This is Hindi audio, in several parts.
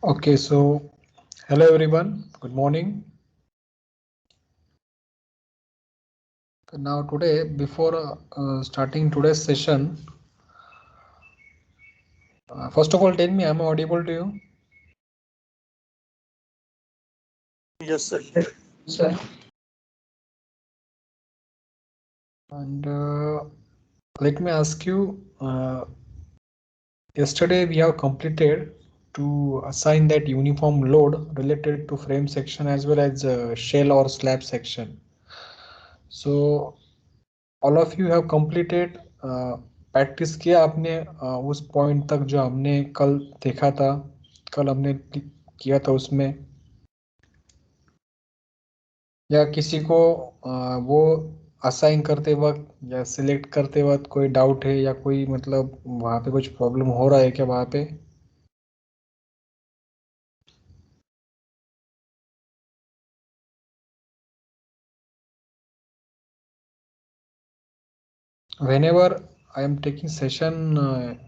Okay, so hello everyone, good morning. Now today, before starting today's session, first of all, tell me, am I audible to you? Yes, sir. Sir. And let me ask you, yesterday we have completed to assign that uniform load related to frame section as well as shell or slab section. So all of you have completed practice किया आपने उस पॉइंट तक जो हमने कल देखा था, कल हमने किया था उसमें, या किसी को वो असाइन करते वक्त या सिलेक्ट करते वक्त कोई डाउट है या कोई मतलब वहाँ पे कुछ प्रॉब्लम हो रहा है क्या वहाँ पे? Whenever I am taking session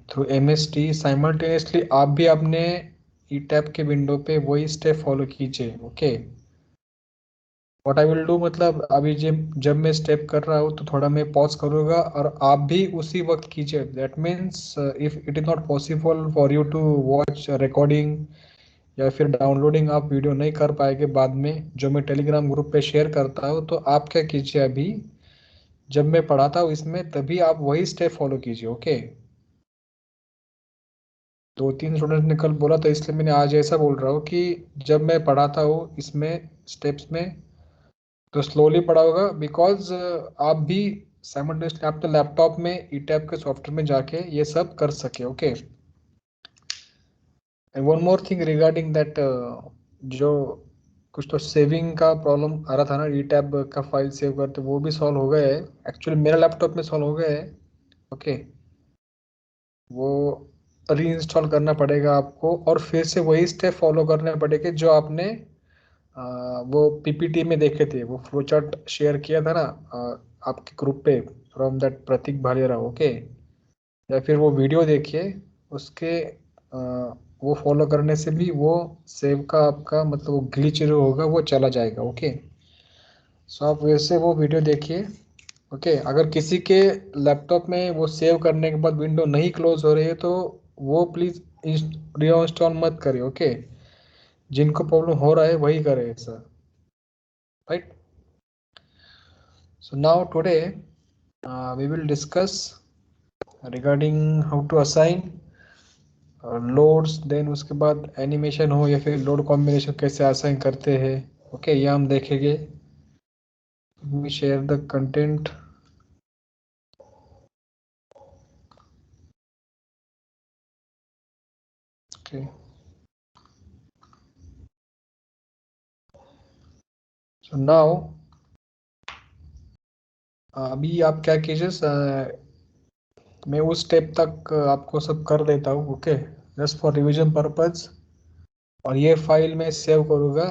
through MST, simultaneously आप भी अपने ई टैब के विंडो पे वही स्टेप फॉलो कीजिए. Okay, what I will do, मतलब अभी जब मैं स्टेप कर रहा हूँ तो थोड़ा मैं पॉज करूँगा और आप भी उसी वक्त कीजिए. That means if it is not possible for you to watch recording या फिर डाउनलोडिंग, आप वीडियो नहीं कर पाएंगे बाद में जो मैं टेलीग्राम ग्रुप पे शेयर करता हूँ, तो आप क्या कीजिए, अभी जब मैं पढ़ाता हूँ इसमें तभी आप वही स्टेप फॉलो कीजिए. ओके, 2-3 स्टूडेंट ने कल बोला तो इसलिए मैंने आज ऐसा बोल रहा हूँ कि जब मैं पढ़ाता हूँ इसमें स्टेप्स में तो स्लोली पढ़ा होगा, बिकॉज आप भी साइमल्टेनियसली अपने लैपटॉप में ई टैब के सॉफ्टवेयर में जाके ये सब कर सके. Okay, and one more thing regarding that, जो कुछ तो सेविंग का प्रॉब्लम आ रहा था ना, ई टैब का फाइल सेव करते, वो भी सॉल्व हो गया है. एक्चुअली मेरा लैपटॉप में सॉल्व हो गया है. ओके, वो री इंस्टॉल करना पड़ेगा आपको और फिर से वही स्टेप फॉलो करने पड़ेंगे जो आपने वो पीपीटी में देखे थे, वो फ्लो चार्ट शेयर किया था ना आपके ग्रुप पे from that Prateek Bhalerao. Okay, या फिर वो वीडियो देखिए, उसके वो फॉलो करने से भी वो सेव का आपका मतलब वो ग्लिच जो होगा वो चला जाएगा. ओके, सो आप वैसे वो वीडियो देखिए. ओके, अगर किसी के लैपटॉप में वो सेव करने के बाद विंडो नहीं क्लोज हो रही है तो वो प्लीज़ रीइंस्टॉल मत करिए. ओके, जिनको प्रॉब्लम हो रहा है वही करे sir, right? So now today we will discuss regarding how to assign loads, then उसके बाद एनिमेशन हो या फिर लोड कॉम्बिनेशन कैसे असाइन करते हैं. ओके, ये हम देखेंगे. we share the content. Okay, so now अभी आप क्या कीजिए, मैं उस स्टेप तक आपको सब कर देता हूँ. Okay, just for revision purpose, और ये फाइल मैं सेव करूँगा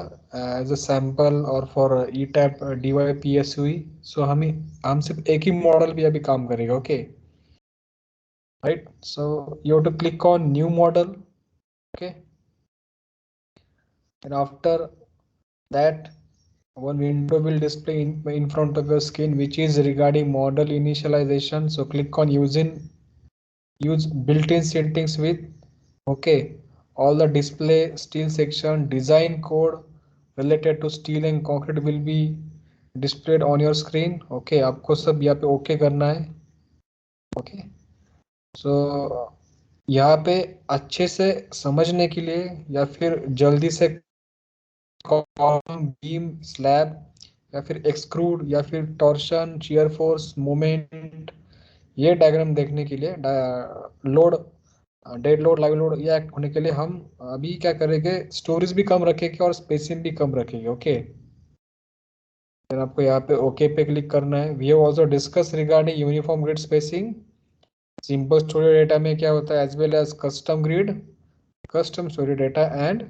एज अ सैम्पल और for E tap DYPSUE. So हम सिर्फ एक ही मॉडल भी अभी काम करेगा. Okay, right? So you have to click on new model. Okay, and after that one window will display in front of your screen which is regarding model initialization. So click on use built-in settings with, okay, all the display steel section design code related to steel and concrete will be displayed on your screen. Okay, आपको सब यहाँ पे okay करना है. Okay, so यहाँ पे अच्छे से समझने के लिए या फिर जल्दी से कॉलम, बीम, स्लैब या फिर एक्सक्रूड या फिर टॉर्शन, शियर फोर्स, मोमेंट, ये डायग्राम देखने के लिए load, dead load, live load ये एक्ट होने के लिए हम अभी क्या करेंगे, स्टोरेज भी कम रखेंगे और स्पेसिंग भी कम रखेंगे. ओके, फिर आपको यहाँ पे ओके पे क्लिक करना है. We have also discuss regarding uniform grid spacing. Simple storage data में क्या होता है, as well as custom grid, custom story data, and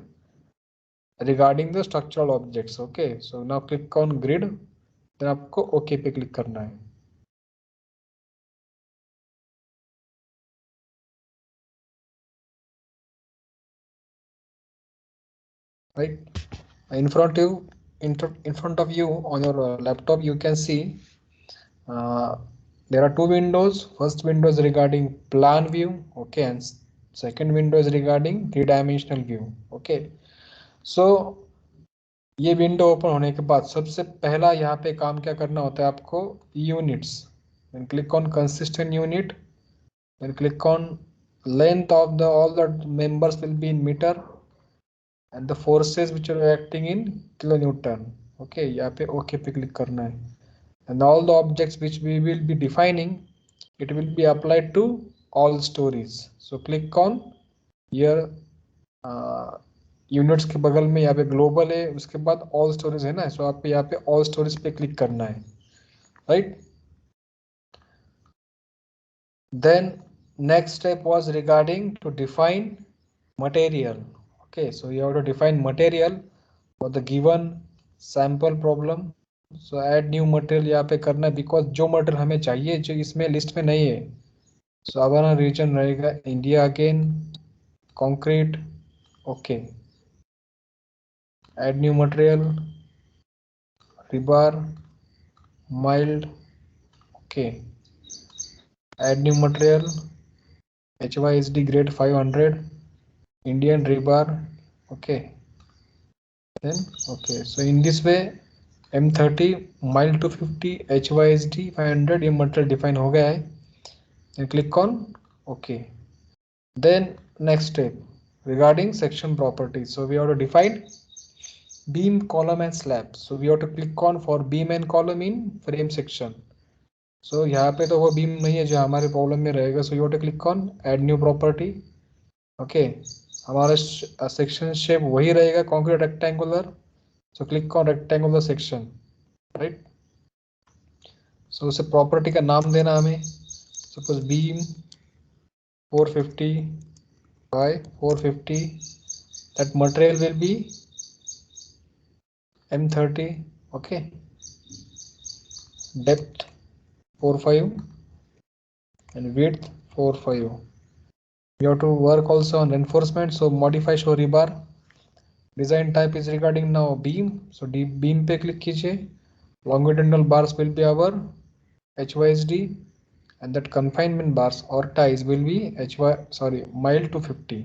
regarding the structural objects. Okay, so now click on grid, then आपको OK पे क्लिक करना है. right? In front of you, in front of you on your laptop, you can see uh, there are two windows. First window is regarding plan view, okay, and second window is regarding three-dimensional view, okay. So ये विंडो ओपन होने के बाद सबसे पहला यहाँ पे काम क्या करना होता है आपको, units, then click on consistent unit, then click on length of the all the members will be in meter and the forces which are acting in kilonewton, okay, यहाँ पे ओके पे क्लिक करना है, and all the objects which we will be defining, it will be applied to all stories. So click on here, units के बगल में यहाँ पे ग्लोबल है, उसके बाद ऑल स्टोरेज है ना, सो आप यहाँ पे ऑल स्टोरेज पे क्लिक करना है, right. Then next step was regarding to define material, okay. So you have to define material for the given sample problem. So add new material यहाँ पे करना है, बिकॉज जो मटेरियल हमें चाहिए जो इसमें लिस्ट में नहीं है. सो हमारा रीजन रहेगा India again, concrete, okay. Add new material, rebar, mild, okay. Add new material, HYSD grade 500, Indian rebar, okay. Then okay, so in this way M30 mild 250 HYSD 500 ये material define हो गया है. Then click on okay. Then next step regarding section properties. So we have to define beam, column and slab. So we have to click on for beam and column in frame section. सो यहाँ पे तो वो बीम नहीं है जो हमारे प्रॉब्लम में रहेगा. So you to click on add new property, okay. हमारा सेक्शन शेप वही रहेगा, concrete rectangular. So click on rectangular section, right. So उसे प्रॉपर्टी का नाम देना हमें, suppose beam 450 by 450, that material will be M30, okay. Depth 45 and width 45. You have to work also on reinforcement, so modify show rebar. Design type is regarding now beam, so beam पे click कीजिए. Longitudinal bars will be our HYSD and that confinement bars or ties will be mild to 50,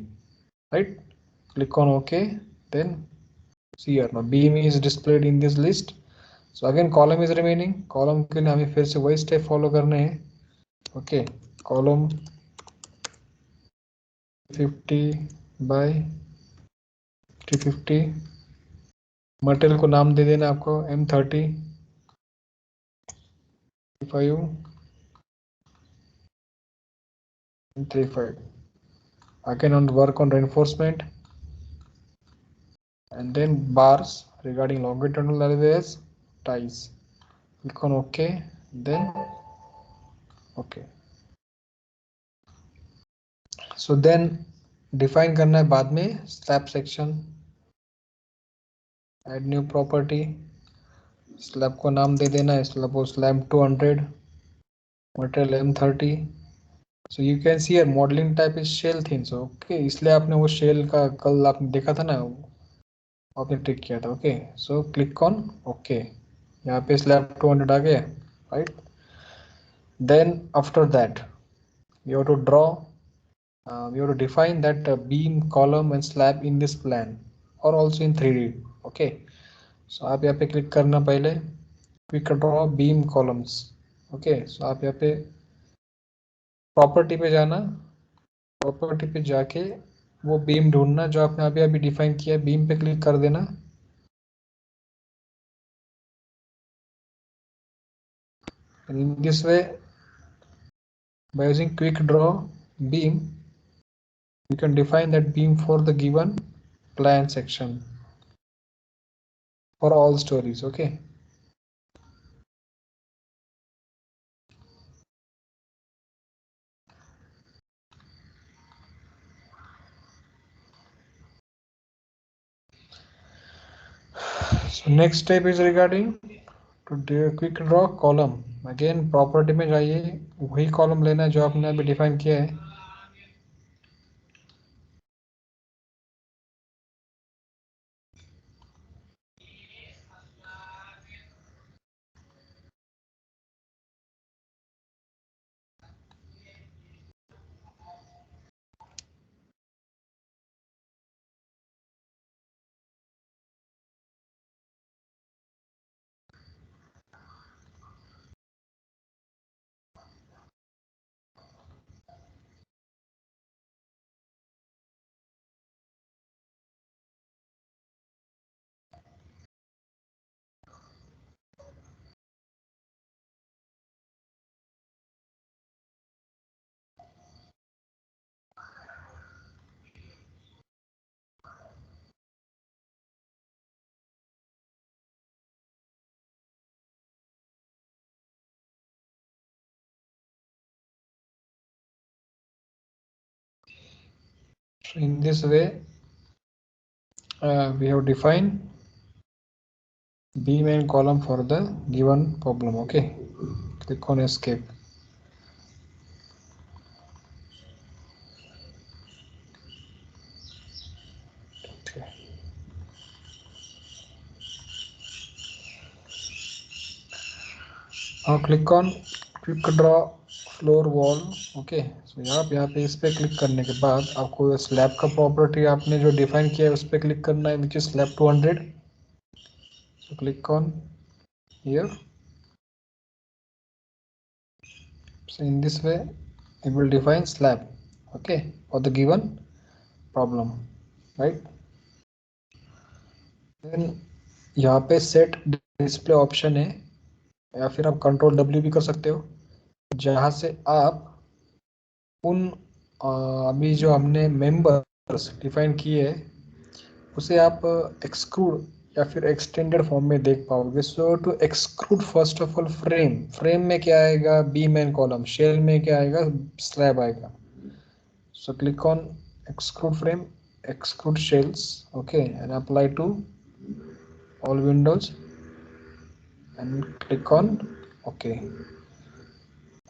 right. Click on OK. Then see here now beam is displayed in this list. So again column is remaining. Column के लिए हमें फिर से वही step follow करने हैं, okay. Column 50 by 350, मटेरियल को नाम दे देना आपको M30 35 and 35. Again on work on reinforcement and then bars regarding longitudinal as ties. Click on OK. Then OK. So then define करना है बाद में slab section. Add new property. Slab को नाम दे देना है, slab 200, material M30. So you can see here modeling type is shell thin. So okay, इसलिए आपने वो shell का कल आपने देखा था ना, आपने टिक किया था, okay. So click on okay. यहाँ पे slab 200 आ गया, राइट. Then after that you have to draw, you have to define that beam, column and slab in this plan or also in 3D, okay. So आप यहाँ पे क्लिक करना पहले, quick draw beam columns, okay. So आप यहाँ पे प्रॉपर्टी पे जाना, प्रॉपर्टी पे जाके वो बीम ढूंढना जो आपने अभी अभी डिफाइन किया है, बीम पे क्लिक कर देना. In this way, by using quick draw beam, you can define that beam for the given plan section for all stories, okay. So next step is regarding to do quick draw column. Again property में जाइए, वही column लेना है जो आपने अभी डिफाइन किया है. So in this way, we have defined beam and column for the given problem. Okay, click on escape. Okay. Now click on quick draw floor wall. Okay, so यहाँ पे इस पे क्लिक करने के बाद आपको स्लैब का प्रॉपर्टी आपने जो डिफाइन किया है उस पर क्लिक करना है, which is slab 200. So click on here. So in this way it will define slab, okay, for the given problem, right? Then यहाँ पे सेट डिस्प्ले ऑप्शन है, या फिर आप कंट्रोल W भी कर सकते हो, जहाँ से आप उन अभी जो हमने मेंबर्स डिफाइन किए उसे आप एक्सक्लूड या फिर एक्सटेंडेड फॉर्म में देख पाओगे. So to exclude first of all frame में क्या आएगा, बीम एंड कॉलम. शेल में क्या आएगा, स्लैब आएगा. So click on exclude frame, exclude shells, okay, and apply to all windows and click on okay,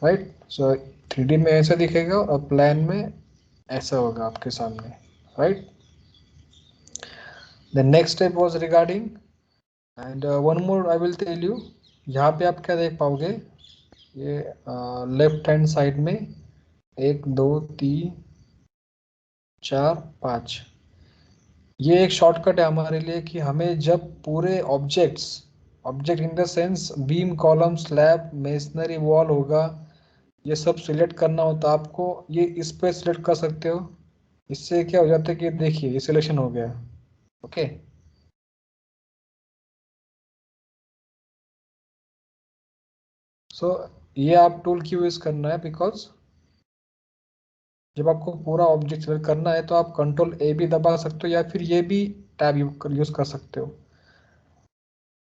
right? So 3D में ऐसा दिखेगा और प्लान में ऐसा होगा आपके सामने, right? The next step was regarding, and one more I will tell you. यहाँ पे आप क्या देख पाओगे, ये लेफ्ट हैंड साइड में 1 2 3 4 5, ये एक शॉर्टकट है हमारे लिए कि हमें जब पूरे object in the sense beam, column, slab, masonry, wall होगा, ये सब सिलेक्ट करना होता है आपको. ये इस पे सिलेक्ट कर सकते हो. इससे क्या हो जाता है कि देखिए ये सिलेक्शन हो गया. ओके, सो ये आप टूल क्यों यूज करना है, बिकॉज जब आपको पूरा ऑब्जेक्ट सिलेक्ट करना है तो आप कंट्रोल A भी दबा सकते हो या फिर ये भी टैब यूज कर सकते हो.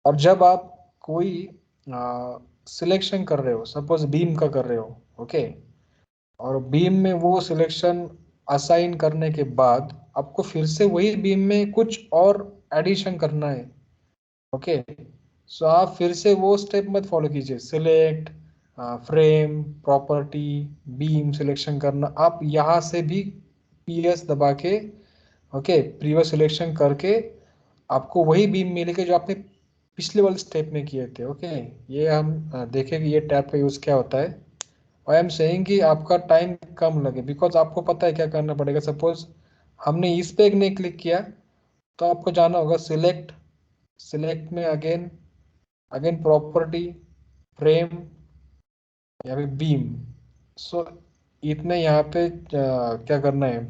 और जब आप कोई सिलेक्शन कर रहे हो, सपोज बीम का कर रहे हो, ओके, और बीम में वो सिलेक्शन असाइन करने के बाद आपको फिर से वही बीम में कुछ और एडिशन करना है, ओके, सो आप फिर से वो स्टेप मत फॉलो कीजिए. Select, frame, property, beam selection करना, आप यहाँ से भी PS दबा के, ओके, प्रीवियस सिलेक्शन करके आपको वही बीम मिलेगा जो आपने पिछले वाले स्टेप में किए थे. ओके, ये हम देखेंगे ये टैब का यूज क्या होता है. आई एम सेइंग कि आपका टाइम कम लगे, बिकॉज आपको पता है क्या करना पड़ेगा. सपोज हमने इस पे नहीं क्लिक किया तो आपको जाना होगा सिलेक्ट, सिलेक्ट में अगेन प्रॉपर्टी, फ्रेम या फिर बीम. सो इतने यहाँ पे क्या करना है,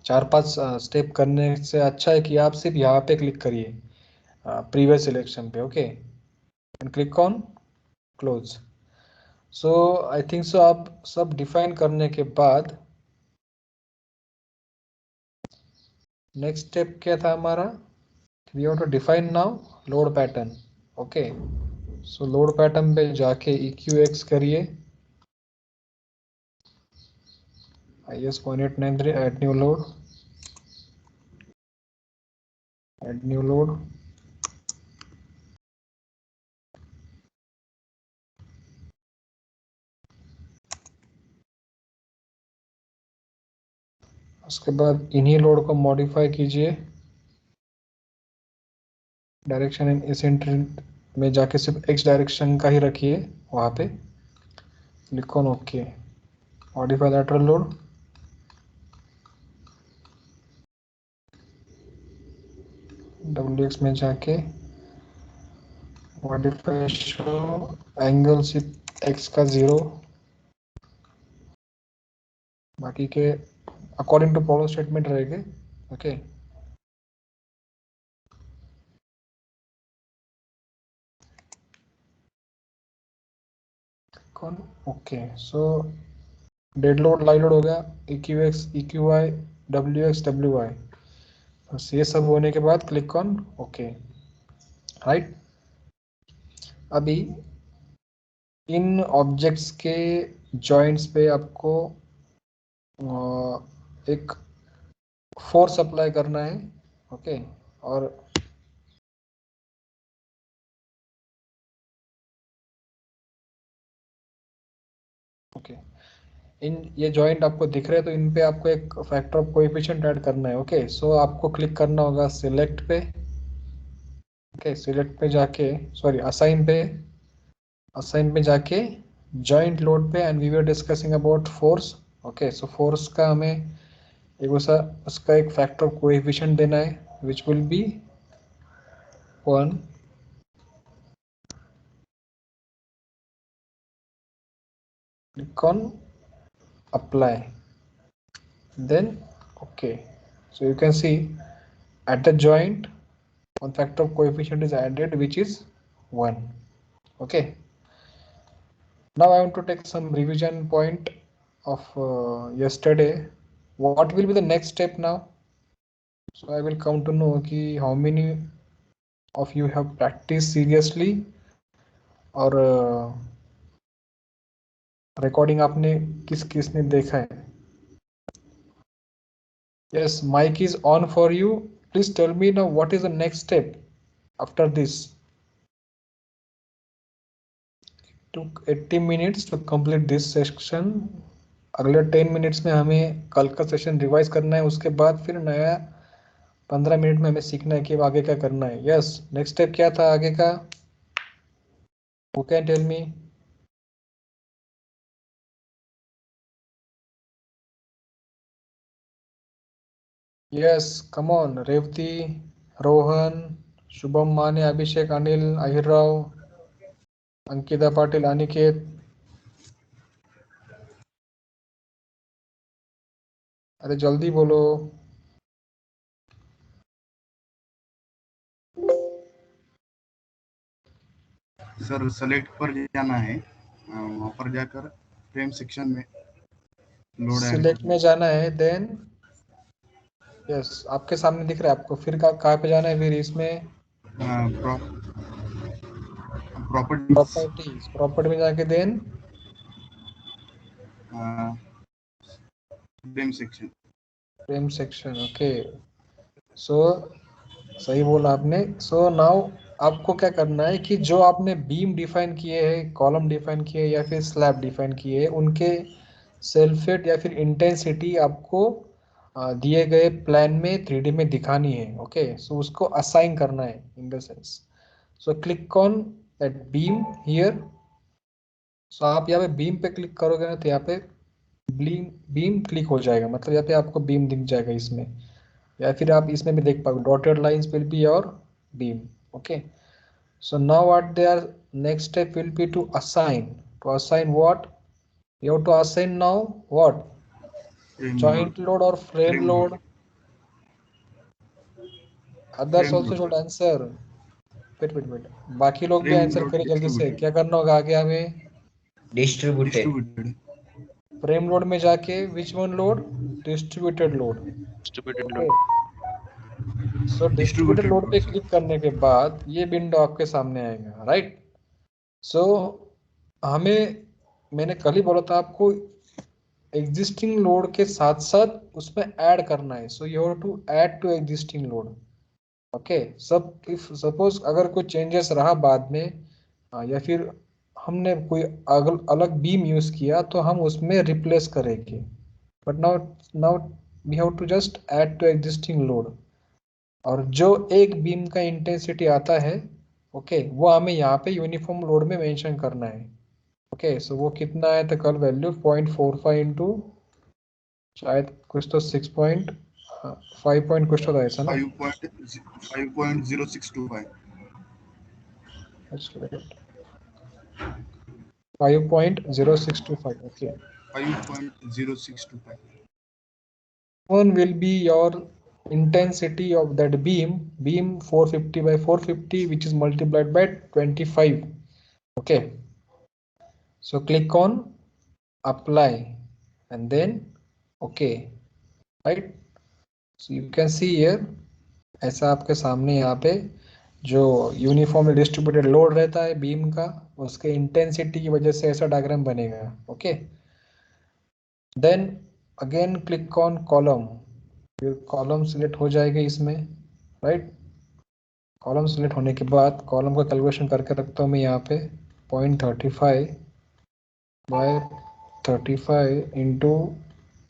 4-5 स्टेप करने से अच्छा है कि आप सिर्फ यहाँ पे क्लिक करिए प्रीवियस सिलेक्शन पे, okay, and click on close. So I think सो आप सब डिफाइन करने के बाद नेक्स्ट स्टेप क्या था हमारा, we have to define now load pattern. Okay, so load pattern पे जाके EQX करिए, IS1893, add new load, add new load. उसके बाद इन्हीं लोड को मॉडिफाई कीजिए, डायरेक्शन इन इसेंट्रिक में जाके सिर्फ X डायरेक्शन का ही रखिए वहाँ पे. Click on okay, modify lateral load, WX में जाके मॉडिफाई शो एंगल सिर्फ X का 0, बाकी के अकॉर्डिंग टू प्रॉब्लम स्टेटमेंट रहेंगे. ओके, कौन, ओके, सो डेड लोड, लाइव लोड हो गया, EQX, EQY, WX, WY. बस ये सब होने के बाद क्लिक ऑन ओके, राइट. अभी इन ऑब्जेक्ट्स के जॉइंट्स पे आपको एक फोर्स अप्लाई करना है, ओके। और ओके, इन ये जॉइंट आपको दिख रहे हैं, तो इन पे आपको एक फैक्टर ऑफ कोएफिशिएंट ऐड करना है, ओके। सो आपको क्लिक करना होगा सिलेक्ट पे, ओके। सिलेक्ट पे जाके, सॉरी असाइन पे जाके जॉइंट लोड पे, and we were discussing about force, okay. So force का हमें एक उसका एक फैक्टर ऑफ कोएफिशिएंट देना है, विच will B 1। Click on apply, then okay. So you can see at the joint one factor of coefficient is added, which is 1, okay. Now I want to take some revision point of yesterday. What will be the next step now? So I will come to know ki how many of you have practiced seriously, और रिकॉर्डिंग आपने किसने देखा है? Yes, mic is on for you. Please tell me now what is the next step after this. Took 80 minutes to complete this section. अगले 10 मिनट्स में हमें कल का सेशन रिवाइज करना है, उसके बाद फिर नया 15 मिनट में हमें सीखना है कि आगे क्या करना है। यस, नेक्स्ट स्टेप क्या था आगे का? Who can tell me? Yes, come on. Revati, Rohan, Shubham माने, अभिषेक, अनिल, अहिरराव, अंकिता पाटिल, अनिकेत। अरे जल्दी बोलो। सर सेलेक्ट पर जाना है, वहाँ पर जाकर फ्रेम सेक्शन में लोड ऐड सिलेक्ट में जाना है, देन यस आपके सामने दिख रहा है आपको। फिर कहाँ पे जाना है? फिर इसमें प्रॉपर्टी में जाके देन फ्रेम सेक्शन, ओके। सो सही बोला आपने। सो नाउ आपको क्या करना है कि जो आपने बीम डिफाइन किए हैं, कॉलम डिफाइन किए या फिर स्लैब डिफाइन किए हैं, उनके सेल्फेट या फिर इंटेंसिटी आपको दिए गए प्लान में 3D में दिखानी है, ओके। सो उसको असाइन करना है in the sense. So click on that beam here. So आप यहाँ पे बीम पे क्लिक करोगे ना, तो यहाँ पे बीम क्लिक हो जाएगा, मतलब यहाँ पे आपको बीम दिख जाएगा इसमें, या फिर आप इसमें भी देख पाओगे dotted lines will be your beam, okay. So now what they are next step will be to assign what you have to assign now, what joint load or frame load. Others also should answer. wait, बाकी लोग भी आंसर करें जल्दी से। क्या करना होगा आगे हमें? डिस्ट्रीब्यूटेड फ्रेम लोड में जाके which one load? Distributed load. So distributed load पे क्लिक करने के बाद ये विंडो आपके सामने आएगा, राइट। सो हमें, मैंने कल ही बोला था आपको, एग्जिस्टिंग लोड के साथ साथ उसमें ऐड करना है। So you have to add to existing load, okay. सब इफ सपोज अगर कोई चेंजेस रहा बाद में, या फिर हमने कोई अलग बीम यूज किया, तो हम उसमें रिप्लेस करेंगे। But now we have to just add to existing load, और जो एक बीम का इंटेंसिटी आता है, ओके, वो हमें यहाँ पे यूनिफॉर्म लोड में मेंशन करना है, ओके। सो वो कितना है? तो कल वैल्यू 0.45 इंटू शायद कुछ तो 6.5 पॉइंट कुछ तो था ऐसा ना, 5.0625 5.0625, okay. 5.0625 One will be your intensity of that beam 450 by 450, which is multiplied by 25, okay. So click on apply and then okay, right. So you can see here, ऐसा आपके सामने यहाँ पे जो यूनिफॉर्मली डिस्ट्रीब्यूटेड लोड रहता है बीम का, उसके इंटेंसिटी की वजह से ऐसा डायग्राम बनेगा, okay. Then again click on column, फिर कॉलम सिलेक्ट हो जाएगा इसमें, राइट। कॉलम सिलेक्ट होने के बाद कॉलम का कैलकुलेशन करके रखता हूँ मैं यहाँ पे 0.35 by 35 into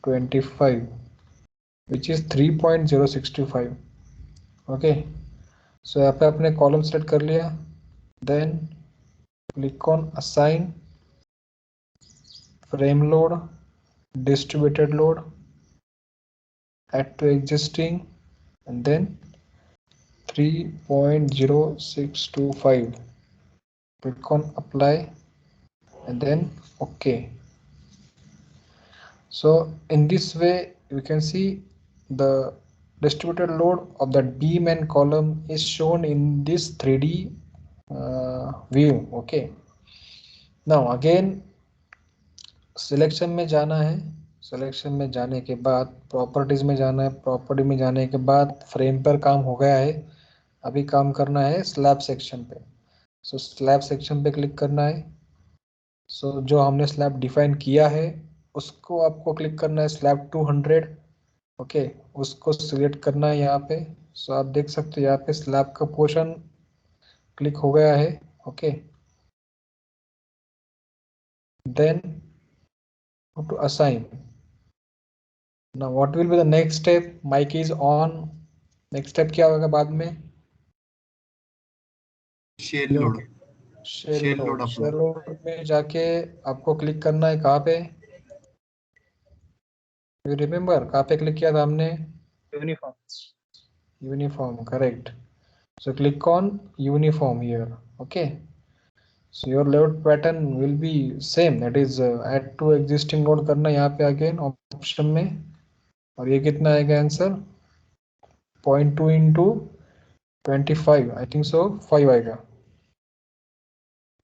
25 which is 3.065। Okay, so यहाँ पे आपने कॉलम सेलेक्ट कर लिया, then click on assign frame load, distributed load, add to existing, and then 3.0625. Click on apply and then OK. So in this way you can see the distributed load of the beam and column is shown in this 3D view. Okay, now again selection में जाना है, सिलेक्शन में जाने के बाद प्रॉपर्टीज में जाना है, प्रॉपर्टी में जाने के बाद फ्रेम पर काम हो गया है, अभी काम करना है स्लैब सेक्शन पे। सो स्लैब सेक्शन पे क्लिक करना है। सो जो हमने स्लैब डिफाइन किया है उसको आपको क्लिक करना है, स्लैब 200। ओके, उसको सिलेक्ट करना है यहाँ पे। सो आप देख सकते हो यहाँ पे स्लैब का पोर्शन क्लिक हो गया है। Okay, then to assign. Now what will be the next step? Mic is on. Next step क्या होगा बाद में? Shell load, shell shell load. Load shell apply. Load में जाके आपको क्लिक करना है कहाँ पे? यू रिमेम्बर कहाँ पे क्लिक किया था हमने? Uniform. Uniform, correct. So click on uniform here. Okay, so your load pattern will be same, that is add to existing load करना यहाँ पे अगेन ऑप्शन में। और ये कितना आएगा आंसर? 0.2 इंटू 25, आई थिंक सो 5 आएगा।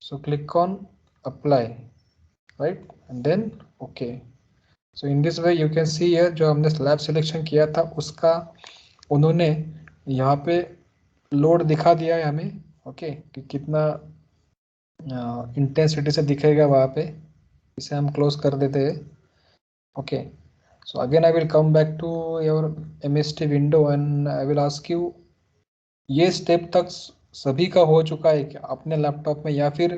So click on apply, right, and then okay. So in this way you can see here जो हमने स्लैब सिलेक्शन किया था उसका उन्होंने यहाँ पे लोड दिखा दिया है हमें। ओके, कि कितना इंटेंसिटी से दिखेगा वहाँ पे। इसे हम क्लोज कर देते हैं। Okay, so again I will come back to your MST window and I will ask you, ये स्टेप तक सभी का हो चुका है क्या अपने लैपटॉप में, या फिर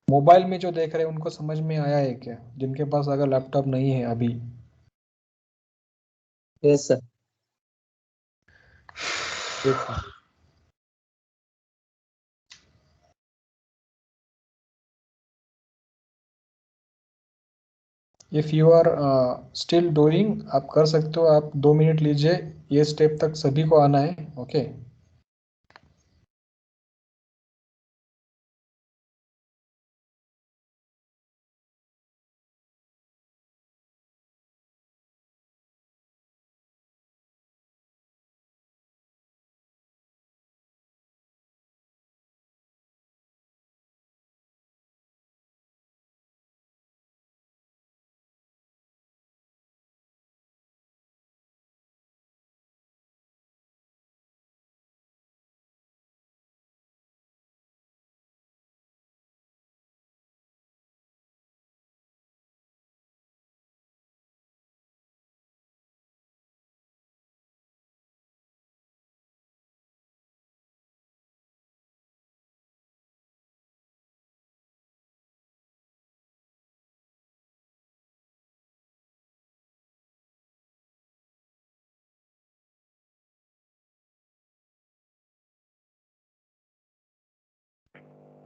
मोबाइल में जो देख रहे हैं उनको समझ में आया है क्या, जिनके पास अगर लैपटॉप नहीं है अभी? Yes, sir. Yes, sir. If you are still doing, आप कर सकते हो, आप 2 मिनट लीजिए, ये स्टेप तक सभी को आना है। Okay,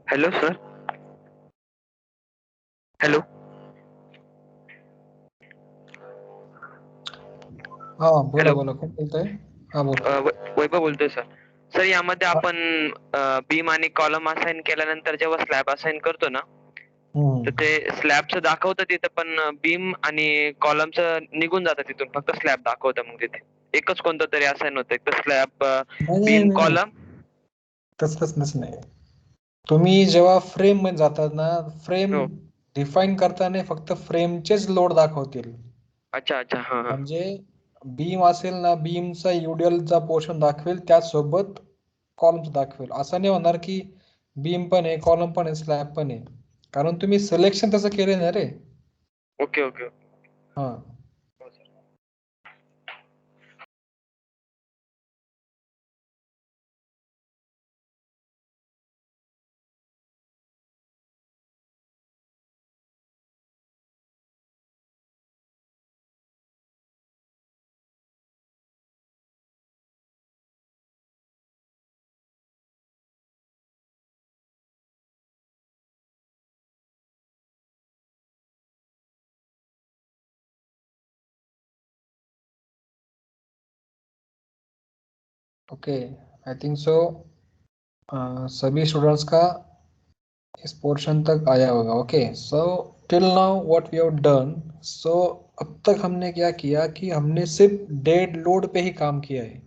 hello sir. हेलो। हाँ बोला Hello. बोला, कोण बोलतंय? हाँ बोल। वैभव बोलतोय सर. सर यामध्ये आपण बीम आणि कॉलम असाइन केल्यानंतर जेव्हा स्लॅब असाइन करतो ना, तर ते स्लॅबचं दाखवतं तिथं, पण बीम आणि कॉलमचं निघून जातं तिथून, फक्त स्लॅब दाखवतं. मग तिथे एकच कोणतं तरी असाइन होतं, एक तर स्लॅब बीम कॉलम. तसंच नाही, तुम्ही जेव्हा फ्रेम मध्ये जातात ना, फ्रेम हो. डिफाईन करताना फक्त फ्रेमचेच लोड दाखवतील। अच्छा अच्छा. हा हा. म्हणजे बीम असेल ना, बीमचा यूडीएलचा पोर्शन दाखवेल, त्याचसोबत कॉलम्स दाखवेल। असं नाही होणार की बीम पण आहे, कॉलम पण आहे, स्लॅब पण आहे, कारण तुम्ही सिलेक्शन तसं केलं ना रे। Okay okay. हा ओके, आई थिंक सो सभी स्टूडेंट्स का इस पोर्शन तक आया होगा। Okay, so till now what we have done, so अब तक हमने क्या किया कि हमने सिर्फ डेड लोड पे ही काम किया है,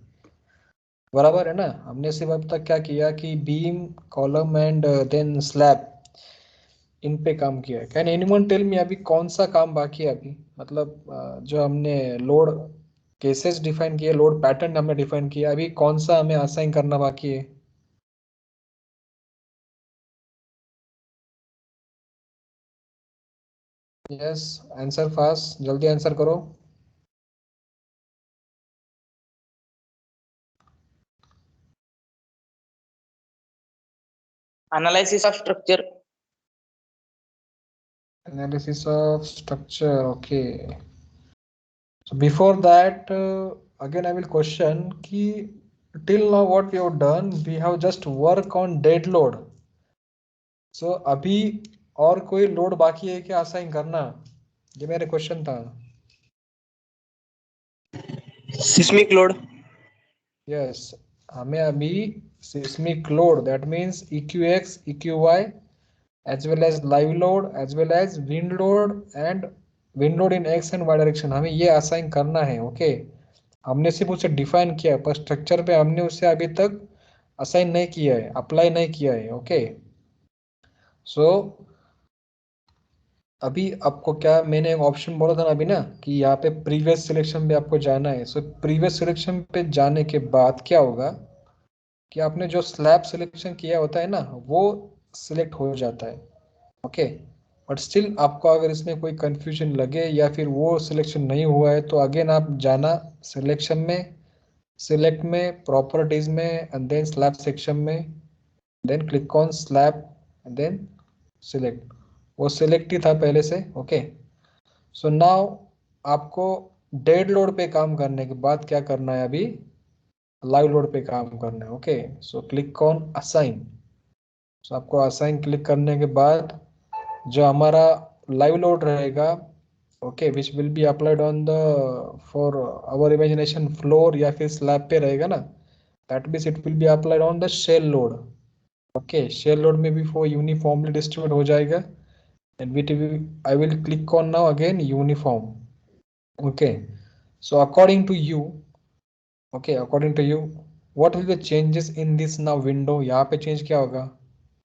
बराबर है ना। हमने सिर्फ अब तक क्या किया कि beam, column and then slab, इन पे काम किया है। कैन एनीवन टेल मी अभी कौन सा काम बाकी है अभी, मतलब जो हमने लोड केसेस डिफाइन किए, लोड पैटर्न हमने डिफाइन किया, अभी कौन सा हमें असाइन करना बाकी है? यस, आंसर फास्ट, जल्दी आंसर करो। Analysis of structure. Analysis of structure, okay. So before that, again I will question कि till now what we have done, we have just work on dead load. So अभी और कोई लोड बाकी है क्या असाइन करना? ये मेरा क्वेश्चन था। Seismic load. यस, हमें अभी seismic load, that means EQX, EQY, as well as live load, as well as wind load and wind load in x and y direction, हमें ये असाइन करना है। ओके, हमने सिर्फ उसे डिफाइन किया, पर स्ट्रक्चर पे हमने उसे अभी तक असाइन नहीं किया है, अप्लाई नहीं किया है। ओके, सो अभी आपको क्या, मैंने एक ऑप्शन बोला था ना अभी ना कि यहाँ पे प्रीवियस सिलेक्शन पे आपको जाना है। सो प्रीवियस सिलेक्शन पे जाने के बाद क्या होगा कि आपने जो स्लैब सिलेक्शन किया होता है ना, वो सिलेक्ट हो जाता है। ओके, बट स्टिल आपको अगर इसमें कोई कंफ्यूजन लगे या फिर वो सिलेक्शन नहीं हुआ है, तो अगेन आप जाना सिलेक्शन में, सिलेक्ट में, प्रॉपर्टीज में, एंड देन स्लैब सेक्शन में, then click on slab and then select. वो सिलेक्ट ही था पहले से। ओके, सो नाउ आपको डेड लोड पे काम करने के बाद क्या करना है, अभी लाइव लोड पे काम करना है। Okay, so click on assign. So आपको असाइन क्लिक करने के बाद जो हमारा लाइव लोड रहेगा, okay, which will be applied on the for our imagination floor या फिर स्लैब पे रहेगा ना, that means it will be applied on the shell load. Okay, shell load में भी वो यूनिफॉर्मली डिस्ट्रीब्यूट हो जाएगा, and I will click on now again uniform. Okay, so according to you, okay, according to you, what will be the changes in this now window? यहाँ पे change क्या होगा?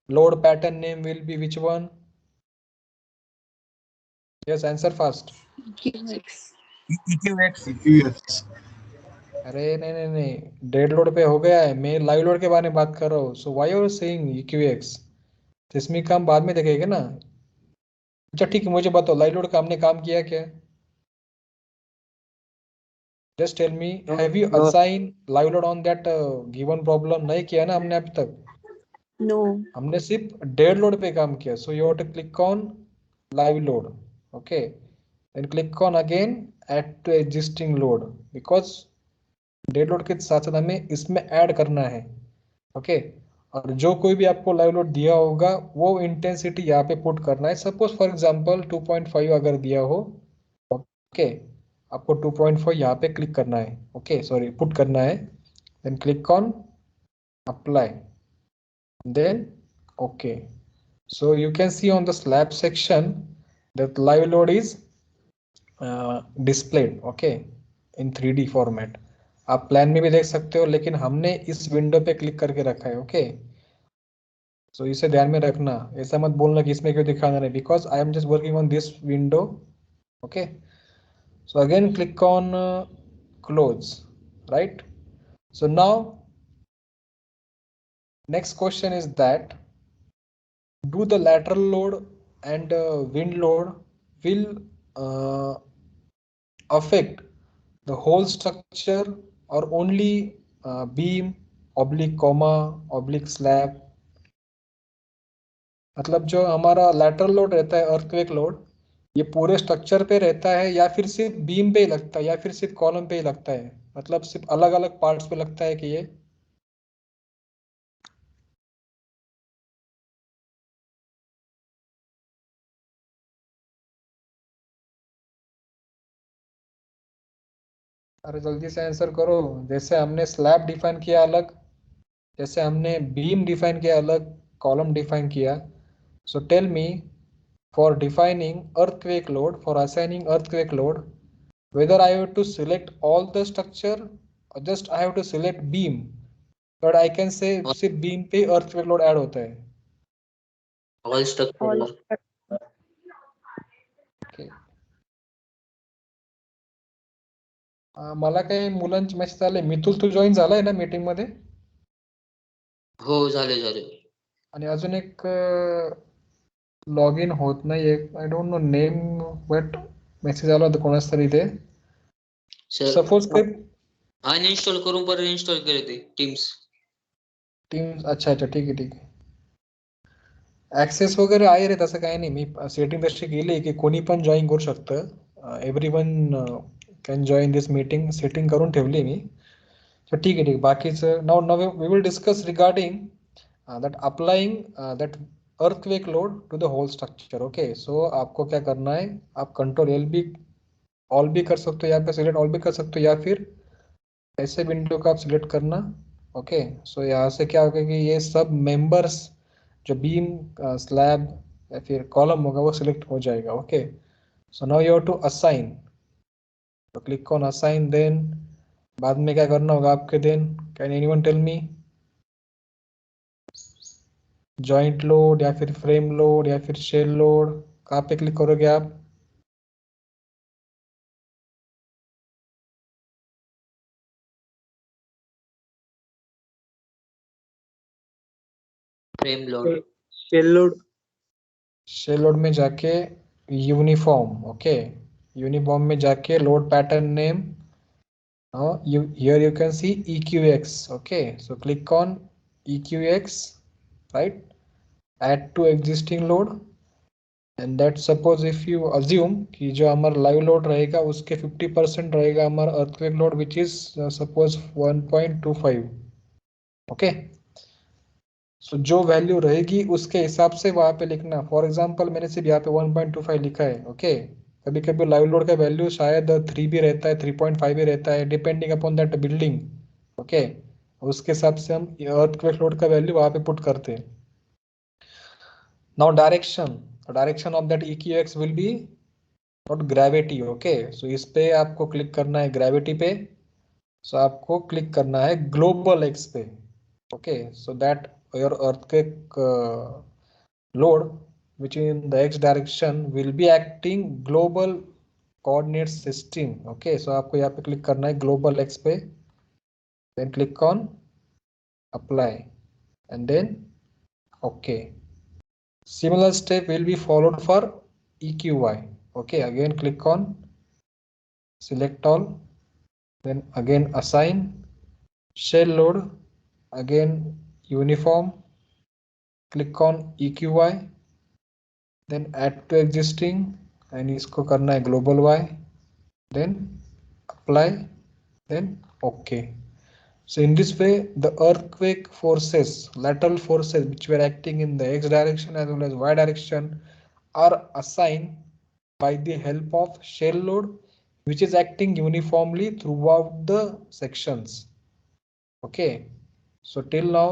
Load pattern name will be which one? Yes, answer fast. QX. EQX. EQX. अरे नहीं नहीं नहीं, डेड लोड पे हो गया है, मैं लाइव लोड के बारे में बात कर रहा हूँ। So why are saying EQX? इसमें काम बाद में देखेगा ना। अच्छा ठीक है, मुझे बताओ लाइव लोड का हमने काम किया क्या? Just tell me, have you No. assigned live load on that given problem? नहीं किया ना हमने अभी तक, No. हमने सिर्फ डेड लोड पे काम किया। So you have to click on live load. Okay, then click on again add to existing load, because dead load के साथ साथ हमें इसमें ऐड करना है। ओके, और जो कोई भी आपको लाइव लोड दिया होगा वो इंटेंसिटी यहाँ पे पुट करना है। सपोज फॉर एग्जांपल 2.5 अगर दिया हो, ओके, आपको 2.5 यहाँ पे क्लिक करना है। ओके, सॉरी, पुट करना है, then click on apply, then okay, so you can see on the slab section that live load is displayed, okay, in 3D format. आप प्लान में भी देख सकते हो, लेकिन हमने इस विंडो पे क्लिक करके रखा है। ओके, सो इसे ध्यान में रखना, ऐसा मत बोलना कि इसमें क्यों दिखाना नहीं, because I am just working on this window. Okay, so again click on close, right? So now next question is that do the lateral load and wind load will uh, affect the whole structure or only beam, oblique comma, oblique slab? मतलब जो हमारा lateral load रहता है, earthquake load, ये पूरे स्ट्रक्चर पे रहता है या फिर सिर्फ बीम पे ही लगता है या फिर सिर्फ कॉलम पे ही लगता है, मतलब सिर्फ अलग अलग पार्ट्स पे लगता है कि ये? अरे जल्दी से आंसर करो। जैसे हमने स्लैब डिफाइन किया अलग, जैसे हमने बीम डिफाइन किया अलग, कॉलम डिफाइन किया. So tell me, for defining earthquake load, for assigning earthquake load, whether I have to select all the structure or just I have to select beam. But I can say सिर्फ beam पे earthquake load add होता है. All structure All. Okay. मला काही मुलांचे मेसेज आले. मितुल तू जॉईन झालाय ना मीटिंग मध्ये? हो झाले झाले. आणि अजून एक लॉग इन होत नाहीये. I don't know name, but message आला होता कोणाच तरी ते. सर सपोज काही अनइन्स्टॉल करून परत इन्स्टॉल केले ते टीम्स. टीम. अच्छा अच्छा, ठीक आहे ठीक आहे. ऍक्सेस वगैरे आहे रे, तसं काही नाही. मी सेटिंग तशी केली की कोणी पण जॉईन करू शकतं. Everyone can join this meeting, setting करून ठेवली मी. तर ठीक आहे ठीक आहे. बाकीचं नाव नाव we will discuss regarding that applying that earthquake load to the whole structure. Okay, so आपको क्या करना है, आप कंट्रोल एल भी ऑल भी कर सकते हो, यहाँ पे सिलेक्ट ऑल भी कर सकते हो, या फिर ऐसे विंडो का आप सिलेक्ट करना. ओके, सो यहाँ से क्या होगा कि ये सब मेंबर्स जो बीम, स्लैब या फिर कॉलम होगा वो सिलेक्ट हो जाएगा. Okay, so now you have to assign. तो क्लिक ऑन असाइन. देन बाद में क्या करना होगा आपके, then can anyone tell me? Joint load या फिर फ्रेम लोड या फिर शेल लोड, कहाँ पे क्लिक करोगे आप? Frame load. Shell load. Shell load में जाके यूनिफॉर्म. ओके, यूनिफॉर्म में जाके load pattern name. Now here you can see EQX. Okay, so click on EQX, right? Add to existing load, and that suppose if you assume कि जो हमारा लाइव लोड रहेगा उसके 50% रहेगा हमारा earthquake load, which is suppose 1.25. Okay, so जो वैल्यू रहेगी उसके हिसाब से वहां पे लिखना. फॉर एग्जांपल मैंने सिर्फ यहाँ पे 1.25 लिखा है. ओके, कभी कभी लाइव लोड का वैल्यू शायद 3 भी रहता है, 3.5 भी रहता है, depending upon that building. Okay, उसके हिसाब से हम अर्थक्वेक लोड का वैल्यू वहां पे पुट करते हैं. Now direction of that EQX will be not gravity. Okay, so इस पे आपको क्लिक करना है ग्रेविटी पे. सो आपको क्लिक करना है ग्लोबल एक्स पे. Okay, so that your earthquake load which in the x direction will be acting global coordinate system. Okay, so आपको यहाँ पे क्लिक करना है global x पे, then click on apply and then okay. Similar step will be followed for EQY. Okay, again click on select all, then again assign shell load, again uniform, click on EQY, then add to existing and इसको करना है global y, then apply, then okay. So in this way the earthquake forces, lateral forces which were acting in the x direction as well as y direction are assigned by the help of shell load which is acting uniformly throughout the sections. Okay, so till now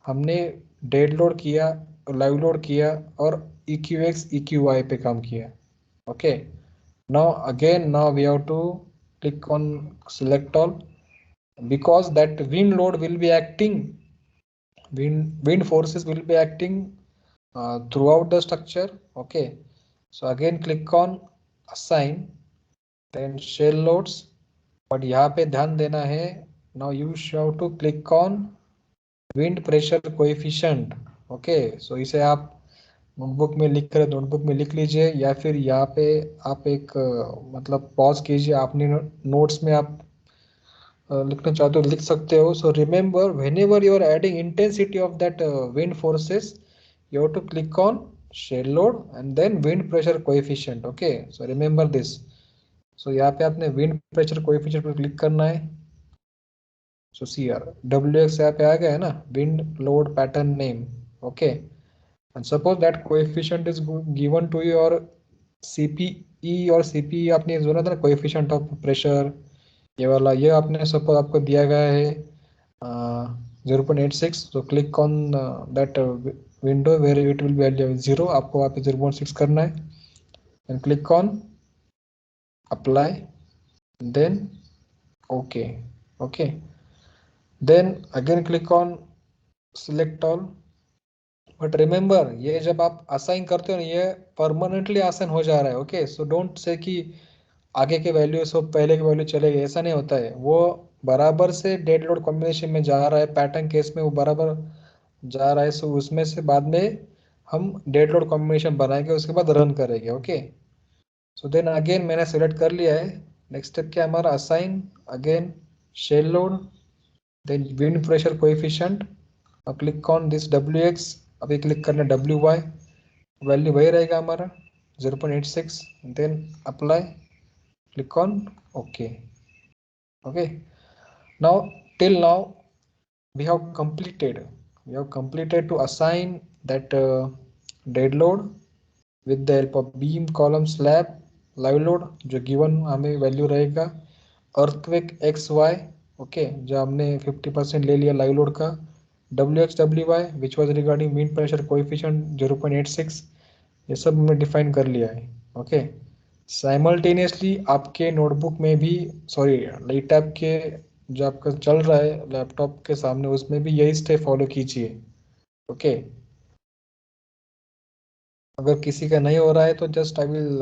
हमने डेड लोड किया, लाइव लोड किया और EQX EQY पे काम किया. Okay, now we have to click on select all, because that wind load will be acting, wind forces will be acting throughout the structure. Okay, so again click on assign, then shell loads. but यहाँ पे ध्यान देना है, now you have to click on wind pressure coefficient. Okay, so इसे आप नोटबुक में लिख कर नोटबुक में लिख लीजिए, या फिर यहाँ पे आप एक मतलब पॉज कीजिए, अपने नोट्स में आप लिखना चाहते हो लिख सकते हो. So remember, whenever you are adding intensity of that wind forces, you have to click on shell load and then wind pressure coefficient. Okay, so remember this. So यहाँ पे आपने wind pressure coefficient पर क्लिक करना है. So see here, WX यहाँ पे आ गया है ना, wind load pattern name. Okay, and suppose that coefficient is given to your CPE or CPE आपने सुना था ना, coefficient of pressure ये वाला, ये आपने सपोज आपको दिया गया है 0.86, तो click on that window where it will value 0, आपको वहाँ पे 0.6 करना है, and click on apply, then okay, okay, then again click on select all. But remember, ये जब आप असाइन करते हो ना, ये परमानेंटली असाइन हो जा रहा है, ओके। सो डोंट से कि आगे के वैल्यू सब पहले के वैल्यू चले गए, ऐसा नहीं होता है। वो बराबर से डेड लोड कॉम्बिनेशन में जा रहा है, पैटर्न केस में वो बराबर जा रहा है। सो उसमें से बाद में हम डेड लोड कॉम्बिनेशन बनाएंगे, उसके बाद रन करेंगे, ओके। सो देन अगेन मैंने सेलेक्ट कर लिया है। नेक्स्ट स्टेप क्या हमारा, assign again shell load, then wind pressure coefficient, अब क्लिक ऑन दिस WX, अभी क्लिक करना WY, वैल्यू वही रहेगा हमारा 0.86, देन अप्लाई, click on OK. Okay, now till now we have completed to assign that dead load with the help of beam, column, slab, live load जो given हमें वैल्यू रहेगा, earthquake XY, ओके, जो हमने 50% ले लिया लाइव लोड का, WX WY which was regarding mean pressure coefficient 0.86, ये सब हमने डिफाइन कर लिया है, ओके। साइमल्टेनियसली आपके नोटबुक में भी, सॉरी लैपटॉप के जो आपका चल रहा है लैपटॉप के सामने, उसमें भी यही स्टेप फॉलो कीजिए, ओके। अगर किसी का नहीं हो रहा है तो just I will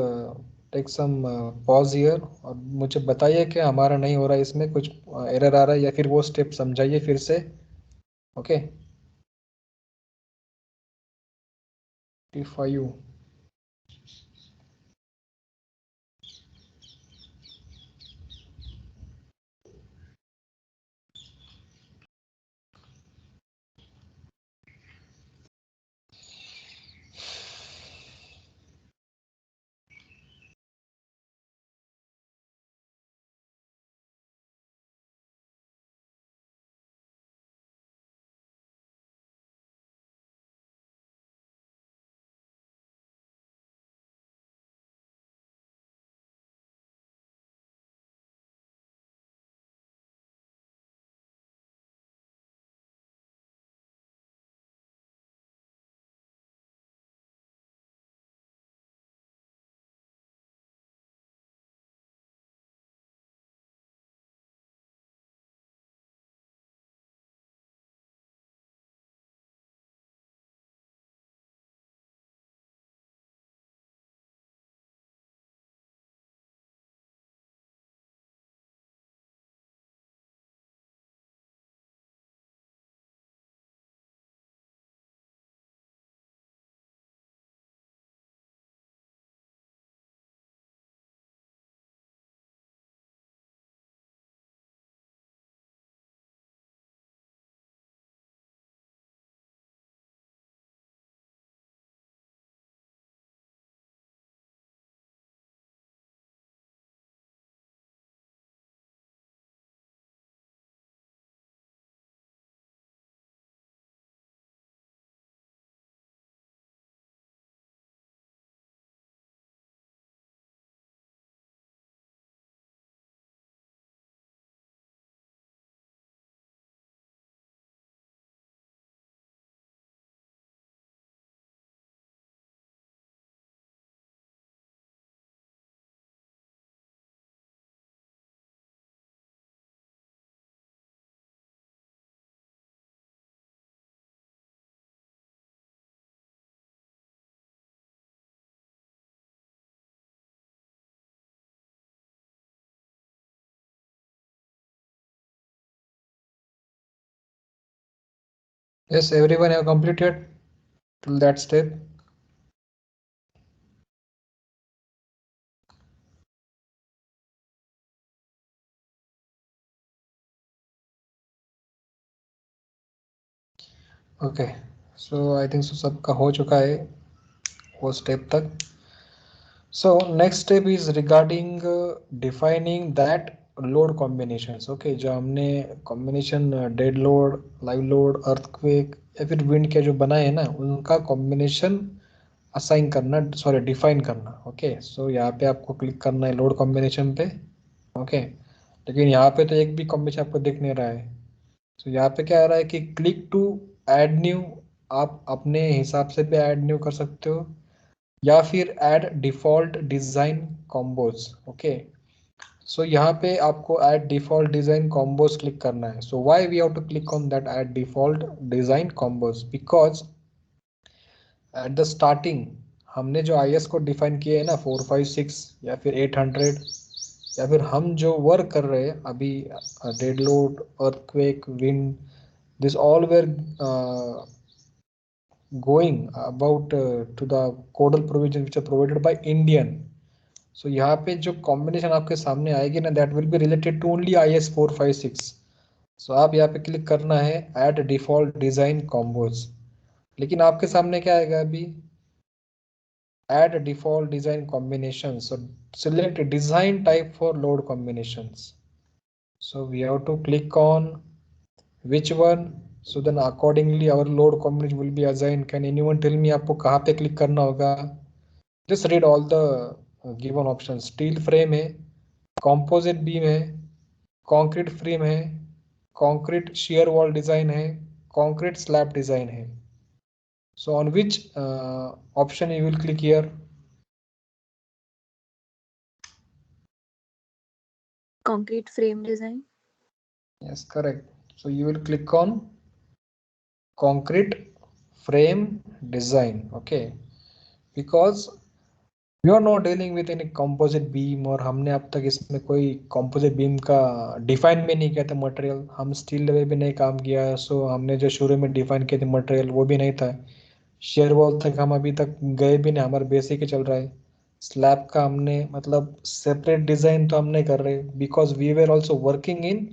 take some pause here, और मुझे बताइए कि हमारा नहीं हो रहा है, इसमें कुछ एरर आ रहा है, या फिर वो स्टेप समझाइए फिर से, okay. T5। Yes, everyone have completed till that step. Okay, so I think सो सबका हो चुका है वो स्टेप तक। So next step is regarding defining that load combinations, okay. जो हमने combination dead load, live load, earthquake या फिर विंड के जो बनाए हैं ना, उनका कॉम्बिनेशन असाइन करना, सॉरी डिफाइन करना, ओके। सो यहाँ पे आपको क्लिक करना है लोड कॉम्बिनेशन पे, ओके। लेकिन यहाँ पे तो एक भी कॉम्बिनेशन आपको दिख नहीं रहा है। तो यहाँ पे क्या आ रहा है कि क्लिक टू ऐड न्यू, आप अपने हिसाब से भी ऐड न्यू कर सकते हो, या फिर add default design combos. Okay, so यहाँ पे आपको add default design combos click करना है। So why we have to click on that add default design combos, because at the starting हमने जो IS को डिफाइन किया है ना 456 या फिर 800, या फिर हम जो वर्क कर रहे हैं अभी, dead load, earthquake, wind, this all where going about to the codal provision which are provided by Indian. So यहाँ पे जो कॉम्बिनेशन आपके सामने आएगी ना, that will be related to only IS 456. So आप यहाँ पे क्लिक करना है add default design combos, लेकिन आपके सामने क्या आएगा अभी, add default design combinations. So select design type for load combinations. So we have to click on which one. So then accordingly our load combination will be assigned. Can anyone tell me आपको कहाँ पे क्लिक करना होगा? Just read all the given options. Steel frame है, composite beam है, concrete frame है, concrete shear wall design है, concrete slab design है. So on which option you will click here? Concrete frame design. Yes, correct. So you will click on concrete frame design. Okay, because you are not dealing with any composite beam, और हमने अब तक इसमें कोई composite beam का डिफाइन भी नहीं किया था मटेरियल, हम स्टील लेवल भी नहीं काम किया है। सो हमने जो शुरू में डिफाइन किया था मटेरियल वो भी नहीं था। शेयर वॉल तक हम अभी तक गए भी नहीं, हमारा बेसिक ही चल रहा है। स्लैब का हमने मतलब सेपरेट डिजाइन तो हम नहीं कर रहे, because we were also working in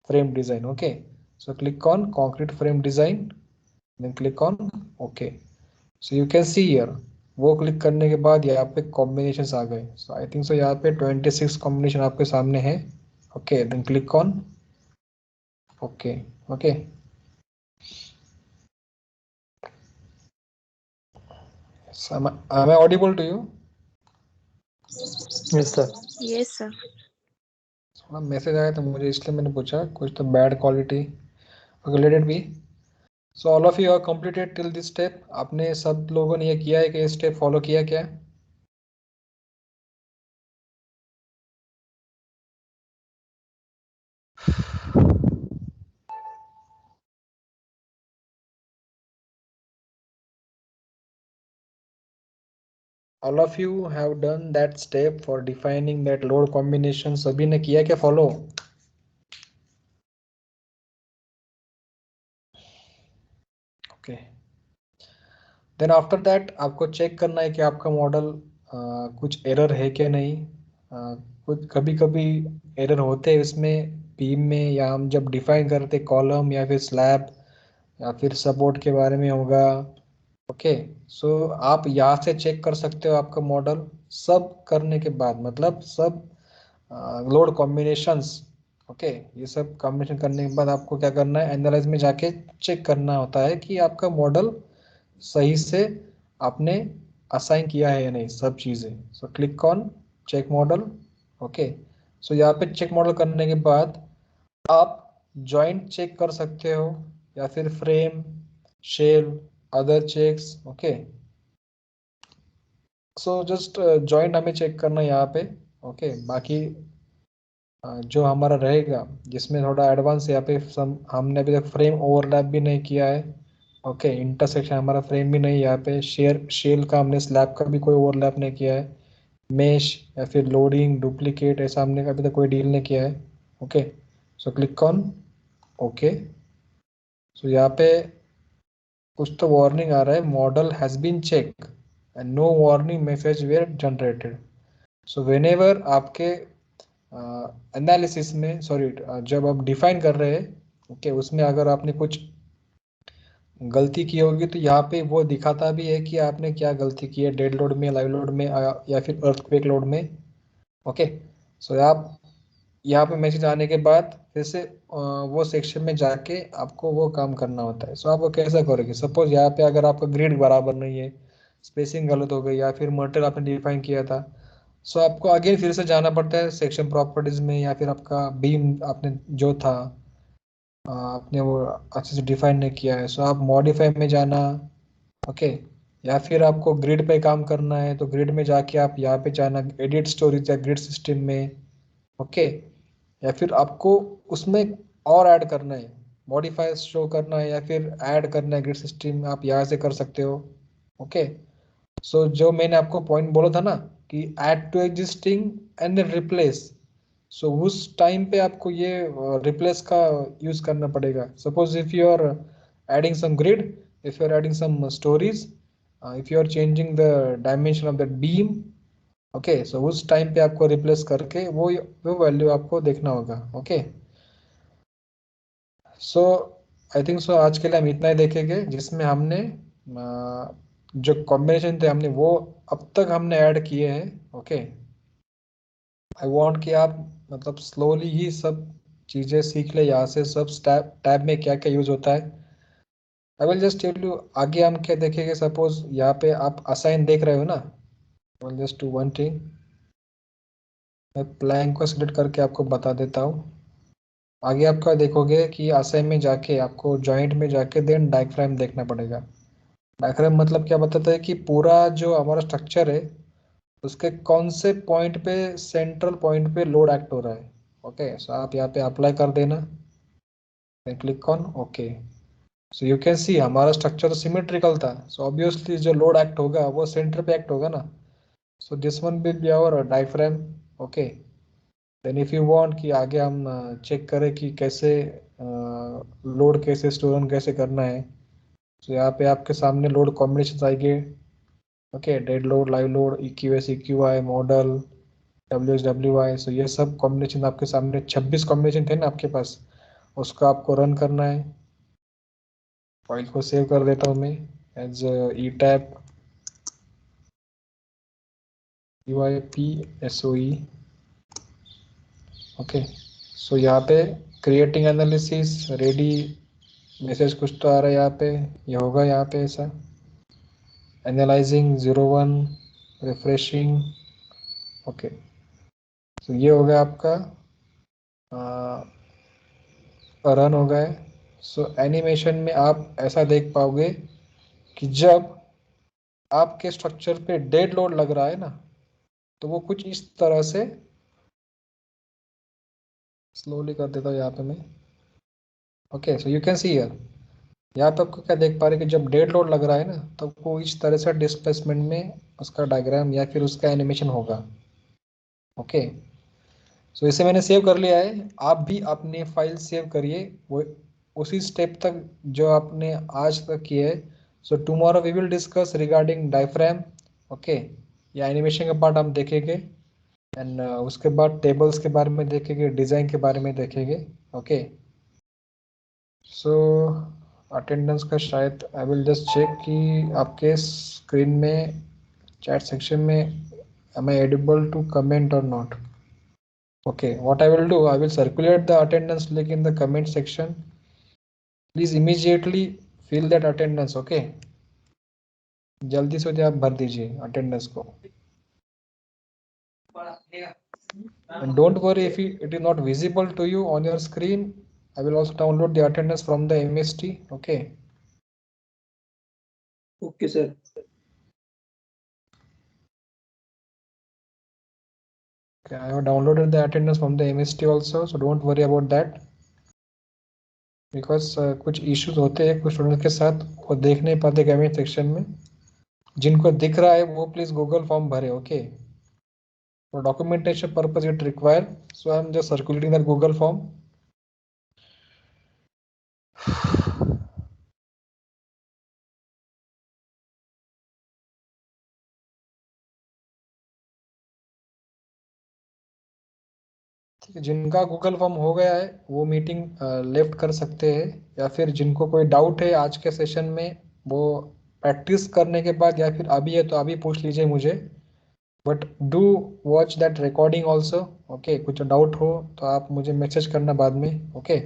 frame design. Okay, so click on concrete frame design, then click on okay. So you can see here, वो क्लिक करने के बाद यहाँ पे कॉम्बिनेशंस आ गए। सो आई थिंक सो यहाँ पे 26 कॉम्बिनेशन आपके सामने है। Okay, then click on okay. Okay, am I audible to you? Yes, sir. Yes, sir. थोड़ा मैसेज आया था मुझे, इसलिए मैंने पूछा, कुछ तो bad quality. Okay, let it be. So all of you are completed till this step. आपने सब लोगों ने ये किया है कि ये स्टेप फॉलो किया क्या? All of you have done that step for defining that load combination. सभी ने किया क्या follow? Okay, then after that आपको चेक करना है कि आपका मॉडल कुछ एरर है क्या नहीं। कुछ कभी कभी एरर होते हैं इसमें बीम में, या हम जब डिफाइन करते कॉलम या फिर स्लैब या फिर सपोर्ट के बारे में होगा। ओके, सो आप यहाँ से चेक कर सकते हो आपका मॉडल सब करने के बाद, मतलब सब लोड कॉम्बिनेशंस। ओके, ये सब कॉम्बिनेशन करने के बाद आपको क्या करना है, एनालाइज में जाके चेक करना होता है कि आपका मॉडल सही से आपने असाइन किया है या नहीं सब चीज़ें। So click on check model. Okay, so यहाँ पे चेक मॉडल करने के बाद आप जॉइंट चेक कर सकते हो या फिर frame, shell, other checks. Okay, so just joint हमें चेक करना है यहाँ पे। ओके, बाकी जो हमारा रहेगा जिसमें थोड़ा एडवांस, यहाँ पे हमने अभी तक फ्रेम ओवरलैप भी नहीं किया है। ओके, इंटरसेक्शन हमारा फ्रेम भी नहीं, यहाँ पे शेल का हमने स्लैब का भी कोई ओवरलैप नहीं किया है। मेश या फिर लोडिंग, डुप्लीकेट, ऐसा हमने अभी तक कोई डील नहीं किया है। Okay, so click on okay. So यहाँ पे कुछ तो वार्निंग आ रहा है, model has been check and no warning message were generated. So whenever आपके एनालिसिस में, सॉरी, जब आप डिफाइन कर रहे हैं, ओके, उसमें अगर आपने कुछ गलती की होगी तो यहाँ पे वो दिखाता भी है कि आपने क्या गलती की है, डेड लोड में, लाइव लोड में, या फिर अर्थक्वेक लोड में। ओके, सो आप यहाँ पे मैसेज आने के बाद फिर से वो सेक्शन में जाके आपको वो काम करना होता है। सो आप वो कैसा करोगे, सपोज यहाँ पे अगर आपका ग्रिड बराबर नहीं है, स्पेसिंग गलत हो गई, या फिर मटेरियल आपने डिफाइन किया था, सो आपको आगे फिर से जाना पड़ता है सेक्शन प्रॉपर्टीज में, या फिर आपका बीम आपने जो था आपने वो अच्छे से डिफाइन नहीं किया है, सो आप मॉडिफाई में जाना। ओके, या फिर आपको ग्रिड पे काम करना है तो ग्रिड में जाके आप यहाँ पे जाना एडिट स्टोरेज या ग्रिड सिस्टम में। ओके, या फिर आपको उसमें और ऐड करना है, मॉडिफाई शो करना है या फिर ऐड करना है ग्रिड सिस्टम में, आप यहाँ से कर सकते हो। ओके, सो जो मैंने आपको पॉइंट बोला था ना कि add to existing and then replace, so उस टाइम पे आपको ये रिप्लेस का यूज करना पड़ेगा। Suppose if you are adding some grid, if you are adding some stories, if you are changing the dimension of that beam, okay, so उस टाइम पे आपको रिप्लेस करके वो वैल्यू आपको देखना होगा। ओके, सो आई थिंक सो आज के लिए हम इतना ही देखेंगे जिसमें हमने जो कॉम्बिनेशन थे हमने वो अब तक हमने ऐड किए हैं। ओके, आई वांट कि आप मतलब स्लोली ही सब चीज़ें सीख ले, यहाँ से सब टैब में क्या क्या यूज होता है। I will just tell you आगे हम क्या देखेंगे। सपोज यहाँ पे आप असाइन देख रहे हो ना, आई will just do one thing, मैं प्लैंक को सिलेक्ट करके आपको बता देता हूँ। आगे आपका देखोगे कि असाइन में जाके आपको जॉइंट में जाके देन डायग्राम देखना पड़ेगा। डायग्राम मतलब क्या बताता है कि पूरा जो हमारा स्ट्रक्चर है उसके कौन से पॉइंट पे, सेंट्रल पॉइंट पे लोड एक्ट हो रहा है। ओके, सो आप यहाँ पे अप्लाई कर देना, click on okay. So you can see हमारा स्ट्रक्चर सिमेट्रिकल था, सो ऑब्वियसली जो लोड एक्ट होगा वो सेंटर पे एक्ट होगा ना। So this one will be our diaphragm. Okay, then if you want कि आगे हम चेक करें कि कैसे लोड कैसे स्टोर कैसे करना है, तो यहाँ पे आपके सामने लोड कॉम्बिनेशन आएंगे। Okay, dead load, live load, EQS, EQI, model, WHWI, सो ये सब कॉम्बिनेशन आपके सामने 26 कॉम्बिनेशन थे ना आपके पास, उसको आपको रन करना है। फाइल को सेव कर देता हूँ मैं as ETAP UIPSOE। Okay, so यहाँ पे क्रिएटिंग एनालिसिस रेडी मैसेज कुछ तो आ रहा है यहाँ पे, ये होगा यहाँ पे ऐसा एनालाइजिंग 01 रिफ्रेशिंग। ओके, तो ये हो गया आपका रन हो गया है। सो एनिमेशन में आप ऐसा देख पाओगे कि जब आपके स्ट्रक्चर पे डेड लोड लग रहा है ना, तो वो कुछ इस तरह से, स्लोली कर देता हूँ यहाँ पे मैं। Okay, so you can see here, यहाँ पे आपको क्या देख पा रहे हैं कि जब डेड लोड लग रहा है ना तो वो इस तरह से डिस्प्लेसमेंट में उसका डायग्राम या फिर उसका एनिमेशन होगा। ओके, सो इसे मैंने सेव कर लिया है, आप भी अपनी फाइल सेव करिए वो उसी स्टेप तक जो आपने आज तक किए है। So tomorrow we will discuss regarding diaphragm. Okay, या एनिमेशन का पार्ट हम देखेंगे एंड उसके बाद टेबल्स के बारे में देखेंगे, डिज़ाइन के बारे में देखेंगे। ओके, सो अटेंडेंस का शायद आई विल जस्ट चेक कि आपके स्क्रीन में चैट सेक्शन में am I edible to comment or not? Okay, what I will do, I will circulate the attendance link in the comment section. Please immediately fill that attendance. Okay, जल्दी से आप भर दीजिए अटेंडेंस को। And don't worry if it is not visible to you on your screen, I will also download the attendance from the MST. Okay. Okay sir. Okay, I have downloaded the attendance from the MST also, so don't worry about that. Because कुछ issues होते हैं कुछ स्टूडेंट्स के साथ, वो देख नहीं पाते कमेंट सेक्शन में। जिनको दिख रहा है वो प्लीज गूगल फॉर्म भरे। Okay, for documentation purpose it require, so I am just circulating that Google form. ठीक है, जिनका गूगल फॉर्म हो गया है वो मीटिंग लेफ्ट कर सकते हैं, या फिर जिनको कोई डाउट है आज के सेशन में वो प्रैक्टिस करने के बाद या फिर अभी है तो अभी पूछ लीजिए मुझे, but do watch that recording also. Okay, कुछ डाउट हो तो आप मुझे मैसेज करना बाद में। ओके